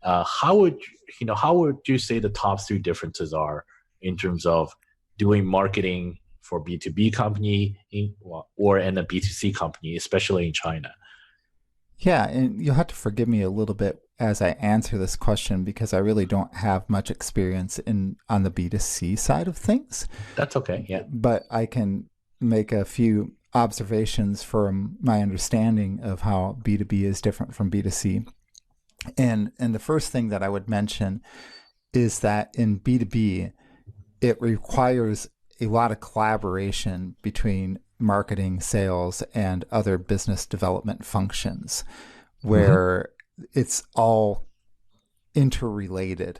how would you say the top three differences are in terms of doing marketing for B2B company or in a B2C company, especially in China? Yeah, and you'll have to forgive me a little bit as I answer this question because I really don't have much experience in on the B2C side of things, That's okay. Yeah. but I can make a few observations from my understanding of how B2B is different from B2C. And the first thing that I would mention is that in B2B, it requires a lot of collaboration between marketing, sales, and other business development functions Hmm. where it's all interrelated.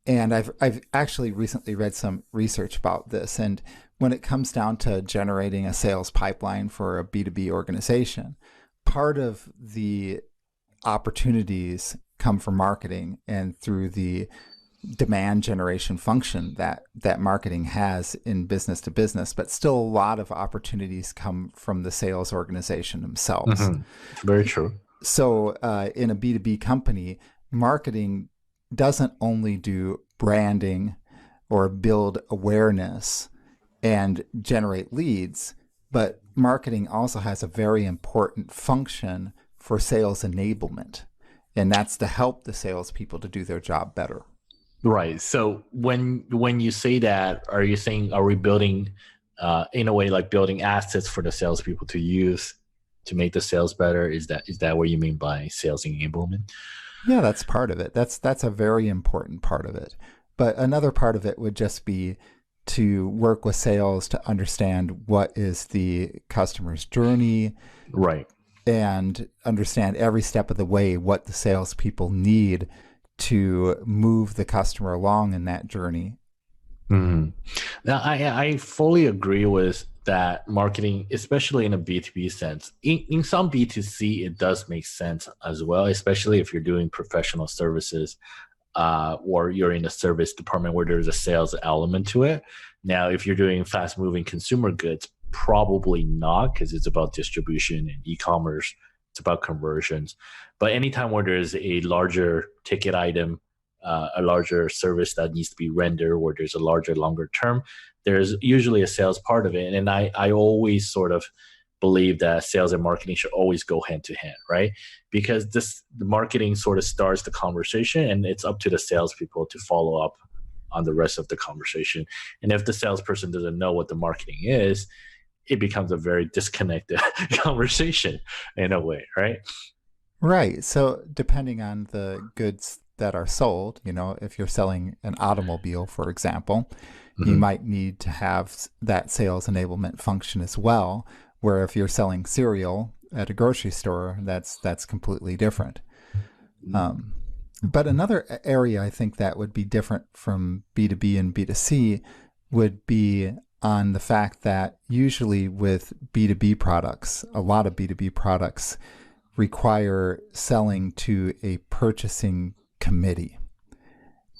And I've actually recently read some research about this. And when it comes down to generating a sales pipeline for a B2B organization, part of the opportunities come from marketing and through the demand generation function that marketing has in business to business, but still a lot of opportunities come from the sales organization themselves. Hmm. Very true. So in a B2B company, marketing doesn't only do branding or build awareness and generate leads, but marketing also has a very important function for sales enablement. And that's to help the salespeople to do their job better. Right. So when you say that, are you saying are we building in a way like building assets for the salespeople to use to make the sales better? Is that what you mean by sales enablement? Yeah, that's part of it. That's a very important part of it. But another part of it would just be to work with sales to understand what is the customer's journey Right. and understand every step of the way what the salespeople need to move the customer along in that journey. Hmm. Now, I fully agree with that marketing, especially in a B2B sense. In some B2C, it does make sense as well, especially if you're doing professional services or you're in a service department where there's a sales element to it. Now, if you're doing fast moving consumer goods, probably not because it's about distribution and e-commerce. It's about conversions. But anytime where there's a larger ticket item, a larger service that needs to be rendered, or there's a larger, longer term, there's usually a sales part of it. And I always sort of believe that sales and marketing should always go hand to hand, right? Because the marketing sort of starts the conversation, and it's up to the salespeople to follow up on the rest of the conversation. And if the salesperson doesn't know what the marketing is, it becomes a very disconnected conversation in a way, right? Right. So depending on the goods that are sold, if you're selling an automobile, for example, you Hmm. might need to have that sales enablement function as well. Where if you're selling cereal at a grocery store, that's completely different. Um, but another area I think that would be different from B2B and B2C would be on the fact that usually with B2B products, a lot of B2B products require selling to a purchasing committee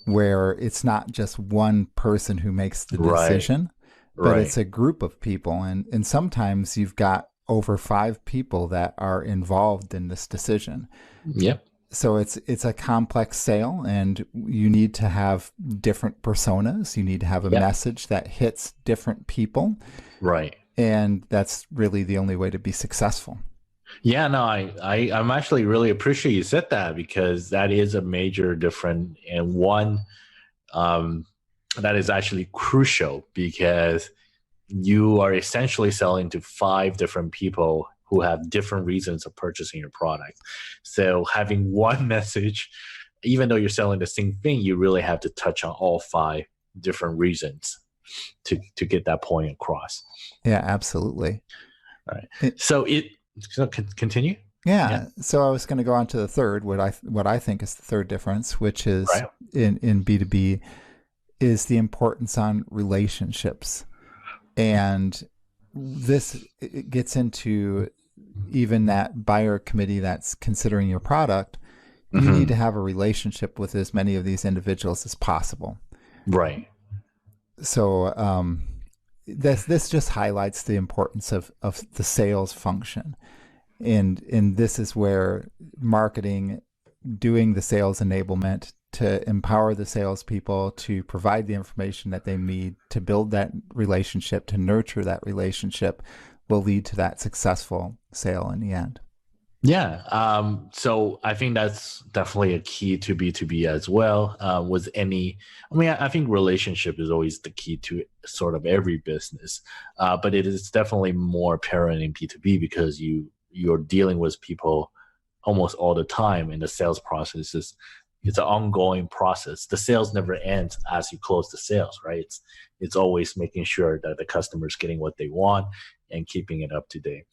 where it's not just one person who makes the Right, decision, but right. it's a group of people. And sometimes you've got over five people that are involved in this decision. Yep, So it's a complex sale, and you need to have different personas. You need to have a yep, message that hits different people, right. and that's really the only way to be successful. Yeah, no, I'm actually really appreciate you said that because that is a major difference and one um, that is actually crucial because you are essentially selling to five different people who have different reasons of purchasing your product. So having one message, even though you're selling the same thing, you really have to touch on all five different reasons to get that point across. Yeah, absolutely. All right. It, So continue. Yeah. yeah. So I was going to go on to the third, what I think is the third difference, which is Right. in B2B, is the importance on relationships. And this it gets into even that buyer committee that's considering your product. You need to Hmm. have a relationship with as many of these individuals as possible. Right. So this just highlights the importance of the sales function, and this is where marketing doing the sales enablement to empower the salespeople to provide the information that they need to build that relationship, to nurture that relationship, will lead to that successful sale in the end. Yeah. So I think that's definitely a key to B2B as well. I think relationship is always the key to sort of every business. But it is definitely more apparent in B2B because you're dealing with people almost all the time, and the sales process it's an ongoing process. The sales never ends as you close the sales, right? It's always making sure that the customer is getting what they want and keeping it up to date.